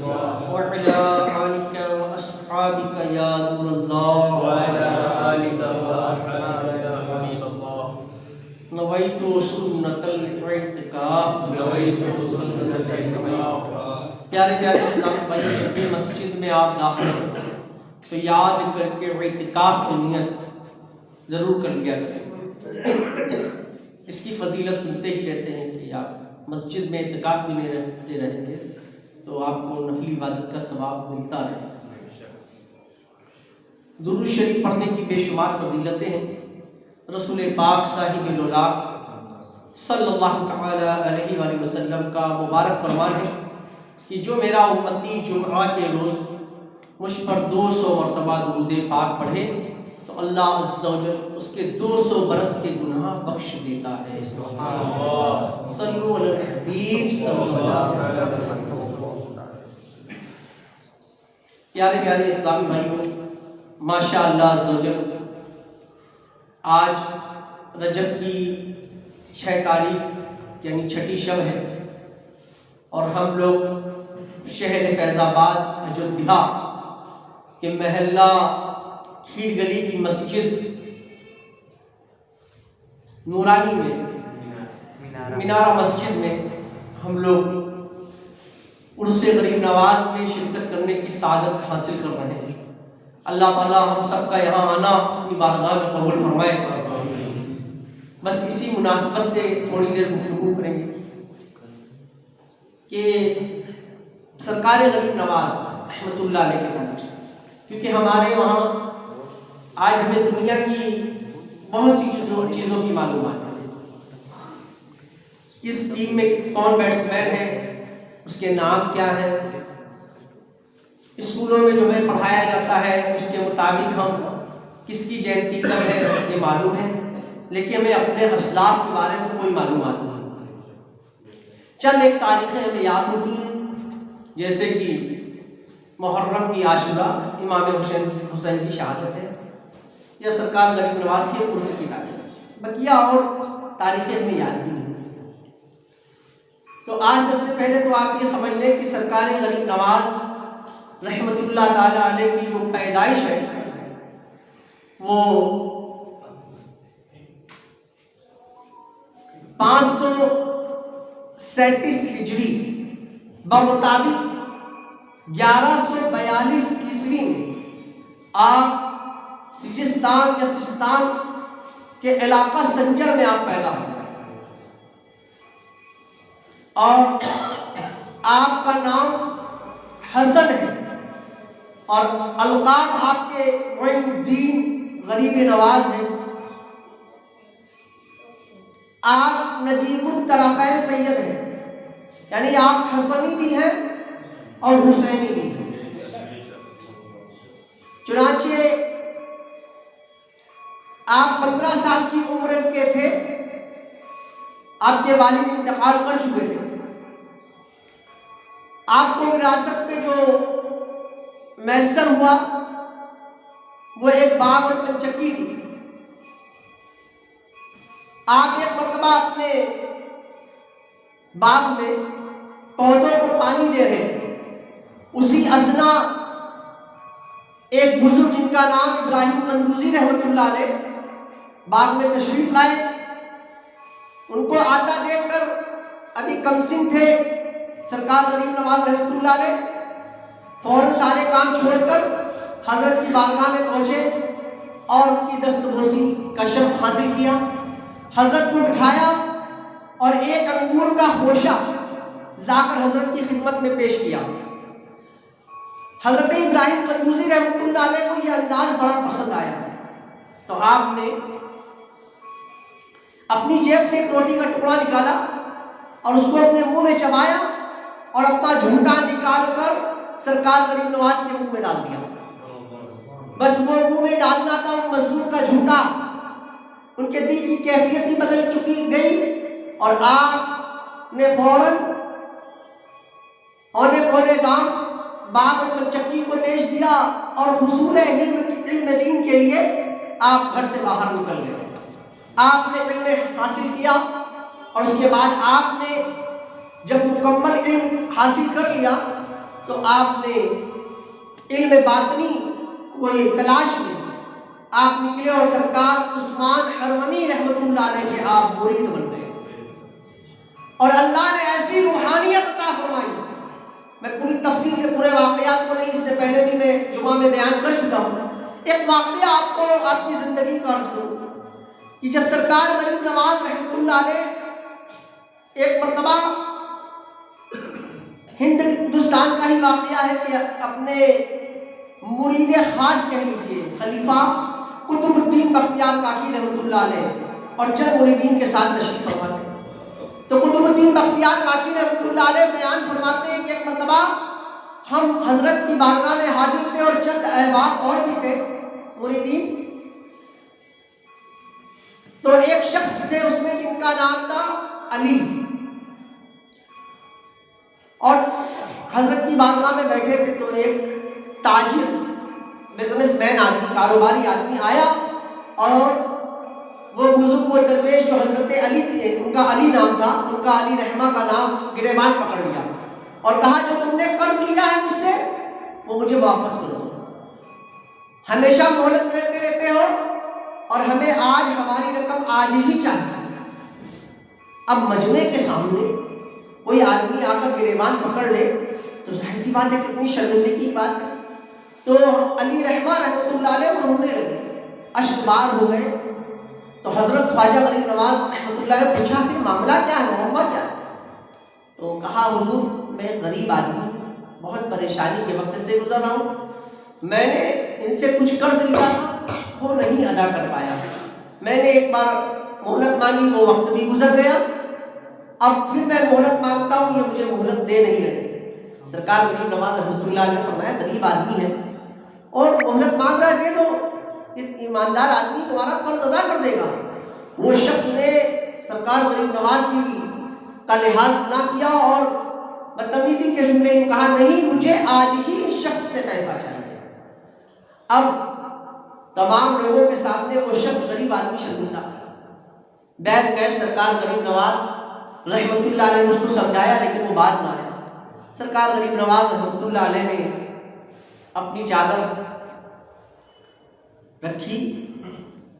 وعلى آلك وأصحابك يا نور الله وعلى آلك وأصحابك يا حبيب الله نويت سنة الاعتكاف نويت سنة الاعتكاف پیارے پیارے اسلام بھائی جب بھی مسجد میں آپ داخل ہو تو یاد کر کے اعتکاف کی نیت ضرور کر لیا کریں۔ اس کی فضیلت سنتے ہی رہتے ہیں کہ آپ مسجد میں اعتکاف بھی نہیں سے رہیں گے تو آپ کو نفلی عبادت کا ثواب ملتا رہے۔ درود شریف پڑھنے کی بے شمار فضیلتیں ہیں۔ رسول پاک صاحب الولاق صلی اللہ تعالی علیہ وآلہ وسلم کا مبارک فرمان ہے کہ جو میرا امتی جمعہ کے روز مجھ پر 200 مرتبہ درود پاک پڑھے تو اللہ عز و جل اس کے 200 برس کے گناہ بخش دیتا ہے۔ سبحان اللہ، صلو علی الحبیب صلی اللہ علیہ وسلم۔ پیارے پیارے اسلامی بھائیوں، ماشاء اللہ عز و جل آج رجب کی 6 تاریخ یعنی چھٹی شب ہے اور ہم لوگ شہر فیض آباد اجودھیا کے محلہ کھیر گلی کی مسجد نورانی میں مینارہ مسجد میں ہم لوگ عرس غریب نواز میں شرکت کرنے کی سعادت حاصل کر رہے ہیں۔ اللہ تعالی ہم سب کا یہاں آنا اپنی بارگاہ میں قبول فرمائے۔ بس اسی مناسبت سے تھوڑی دیر گفتگو کریں گے کہ سرکار غریب نواز رحمۃ اللہ علیہ کے تعلق سے، کیونکہ ہمارے وہاں آج ہمیں دنیا کی بہت سی چیزوں کی معلومات ہے۔ کس ٹیم میں کون بیٹسمین ہے، اس کے نام کیا ہے، اسکولوں میں جو ہمیں پڑھایا جاتا ہے اس کے مطابق ہم کس کی جینتی کب ہے یہ معلوم ہے، لیکن ہمیں اپنے اسلاف کے بارے میں کوئی معلومات نہیں۔ چند ایک تاریخیں ہمیں یاد ہوتی ہیں، جیسے کہ محرم کی عاشورہ امام حسین کی شہادت ہے، یا سرکار غریب نواز کے عرس کی تاریخ، بقیہ اور تاریخیں ہمیں یاد بھی نہیں۔ تو آج سب سے پہلے تو آپ یہ سمجھ لیں کہ سرکار غریب نواز رحمۃ اللہ تعالی علیہ کی جو پیدائش ہے وہ 537 ہجری بمطابق 1142 عیسوی میں آپ سجستان یا سستان کے علاقہ سنجر میں آپ پیدا ہوئے اور آپ کا نام حسن ہے اور القاب آپ کے معین الدین غریب نواز ہے۔ آپ نجیب الطرفین سید ہیں، یعنی آپ حسنی بھی ہیں اور حسینی بھی ہیں۔ چنانچہ آپ 15 سال کی عمر کے تھے، آپ کے والد انتقال کر چکے تھے۔ آپ کو وراثت میں جو میسر ہوا وہ ایک باغ اور پنچکی تھی۔ آپ ایک مرتبہ اپنے باغ میں پودوں کو پانی دے رہے تھے، اسی اثنا ایک بزرگ جن کا نام ابراہیم قندوزی رحمۃ اللہ علیہ باغ میں تشریف لائے۔ ان کو آتا دیکھ کر ابھی کم سن تھے سرکار غریب نواز رحمۃ اللہ علیہ فوراً سارے کام چھوڑ کر حضرت کی بارگاہ میں پہنچے اور ان کی دستبوسی کا شرف حاصل کیا۔ حضرت کو بٹھایا اور ایک انگور کا خوشہ لا کر حضرت کی خدمت میں پیش کیا۔ حضرت ابراہیم قندوزی رحمۃ اللہ علیہ کو یہ انداز بڑا پسند آیا، تو آپ نے اپنی جیب سے ایک روٹی کا ٹکڑا نکالا اور اس کو اپنے منہ میں چبایا اور اپنا جھونٹا نکال کر سرکار غریب نواز کے منہ میں ڈال دیا۔ بس وہ منہ میں ڈالنا تھا ان مظلوم کا جھونٹا، ان کے دل کی کیفیت ہی بدل چکی گئی اور آپ نے فوراً اونے پونے کام باغ اور پنچکی کو بیچ دیا اور حصول علم دین کے لیے آپ گھر سے باہر نکل گئے۔ آپ نے علم حاصل کیا اور اس کے بعد آپ نے جب مکمل علم حاصل کر لیا تو آپ نے علم باطنی کوئی تلاش میں آپ نکلے اور سرکار عثمان حرمنی رحمۃ اللہ علیہ کے آپ مرید بن گئے اور اللہ نے ایسی روحانیت عطا فرمائی. میں پوری تفصیل کے پورے واقعات کو نہیں، اس سے پہلے بھی میں جمعہ میں بیان کر چکا ہوں. ایک واقعہ آپ کو آپ کی زندگی کا عرض کروں کہ جب سرکار غریب نواز رحمۃ اللہ علیہ ایک مرتبہ ہندوستان کا ہی واقعہ ہے کہ اپنے مرید خاص کہہ لیجیے خلیفہ قطب الدین بختیار کاکی رحمۃ اللہ علیہ اور چند مریدین کے ساتھ تشریف فرما تھے. تو قطب الدین بختیار کاکی رحمۃ اللہ علیہ بیان فرماتے ہیں کہ ایک مرتبہ ہم حضرت کی بارگاہ میں حاضر تھے اور چند احباب اور بھی تھے مریدین. تو ایک شخص تھے اس میں جن کا نام تھا علی، اور حضرت کی بارگاہ میں بیٹھے تھے. تو ایک تاجر بزنس مین آدمی، کاروباری آدمی آیا اور وہ بزرگ و درویش جو حضرت علی تھے، ان کا علی نام تھا، ان کا علی رحمہ کا نام گریبان پکڑ لیا اور کہا جو تم نے قرض لیا ہے مجھ سے وہ مجھے واپس کرو. ہمیشہ مہلت دیتے رہتے ہو اور ہمیں آج ہماری رقم آج ہی چاہیے. اب مجمع کے سامنے کوئی آدمی آ کر گریبان پکڑ لے تو ظاہر سی بات ہے کتنی شرمندگی کی بات ہے. تو علی رحمہ رحمۃ اللہ علیہ رونے لگے، اشک بار ہو گئے. تو حضرت خواجہ غریب نواز رحمۃ اللہ علیہ پوچھا کہ معاملہ کیا ہے، معاملہ کیا ہے؟ تو کہا حضور میں غریب آدمی بہت پریشانی کے وقت سے گزر رہا ہوں، میں نے ان سے کچھ قرض لیا تھا وہ نہیں ادا کر پایا، میں نے ایک بار مہلت مانگی وہ وقت بھی گزر گیا، اب پھر میں مہلت مانگتا ہوں یہ مجھے مہلت دے نہیں رہے. سرکار غریب نواز رحمۃ اللہ علیہ نے فرمایا غریب آدمی ہے اور مہلت مانگ رہا ہے، دے دو، ایماندار آدمی تمہارا قرض ادا کر دے گا. وہ شخص نے سرکار غریب نواز کی کا لحاظ نہ کیا اور بدتمیزی کے جملے میں کہا نہیں مجھے آج ہی اس شخص سے پیسہ چاہیے. اب تمام لوگوں کے سامنے وہ شخص غریب آدمی شرمندہ، بیٹھ گئے. سرکار غریب نواز رحمۃ اللہ علیہ نے اس کو سمجھایا لیکن وہ باز نہ آیا. سرکار غریب نواز رحمۃ اللہ علیہ نے اپنی چادر رکھی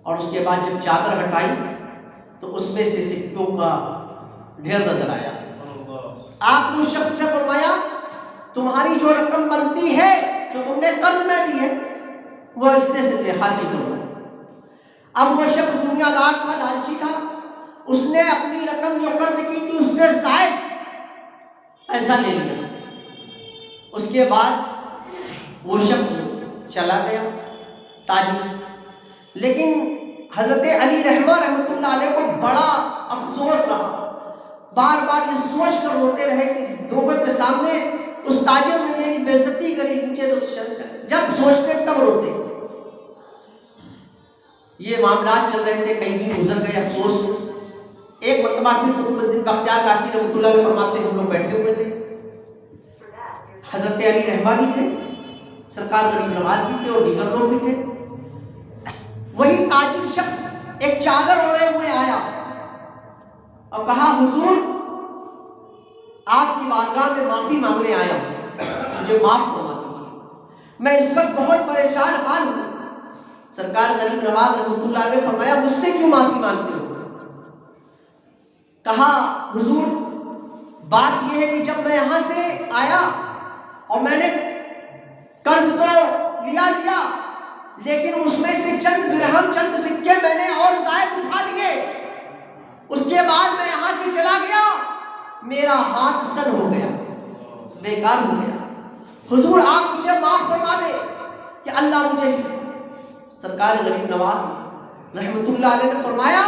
اور اس کے بعد جب چادر ہٹائی تو اس میں سے سکوں کا ڈھیر نظر آیا. آپ نے اس شخص سے فرمایا تمہاری جو رقم بنتی ہے جو تم نے قرض میں دی ہے وہ اس سے حاصل کرو. اب وہ شخص دنیا دار تھا، لالچی تھا، اس نے اپنی رقم جو قرض کی تھی اس سے زائد پیسہ لے لیا. اس کے بعد وہ شخص چلا گیا تاجر. لیکن حضرت علی رحمہ رحمۃ اللہ علیہ کو بڑا افسوس رہا، بار بار یہ سوچ کر روتے رہے کہ لوگوں کے سامنے اس تاجر نے میری بے عزتی کری، مجھے جب سوچتے تب روتے. یہ معاملات چل رہے تھے، کئی دن گزر گئے افسوس. ایک مرتبہ پھر قطب الدین بختیار کاکی رحمۃ اللہ علیہ فرماتے ہم لوگ بیٹھے ہوئے تھے، حضرت علی رحمہ بھی تھے، سرکار غریب نواز بھی تھے اور دیگر لوگ بھی تھے. وہی تاجر شخص ایک چادر اوڑھے ہوئے آیا اور کہا حضور آپ کی بارگاہ میں معافی مانگنے آیا ہوں، مجھے معاف فرما دیجیے، میں اس وقت بہت پریشان حال ہوں. سرکار غریب نواز رحمۃ اللہ علیہ نے فرمایا مجھ سے کیوں معافی مانگتے ہو؟ کہا حضور بات یہ ہے کہ جب میں یہاں سے آیا اور میں نے قرض تو لیا لیکن اس میں سے چند درہم چند سکے میں نے اور زائد اٹھا لیے. اس کے بعد میں یہاں سے چلا گیا، میرا ہاتھ سن ہو گیا، بیکار ہو گیا. حضور آپ مجھے معاف فرما دے کہ اللہ مجھے. سرکار غریب نواز رحمت اللہ علیہ نے فرمایا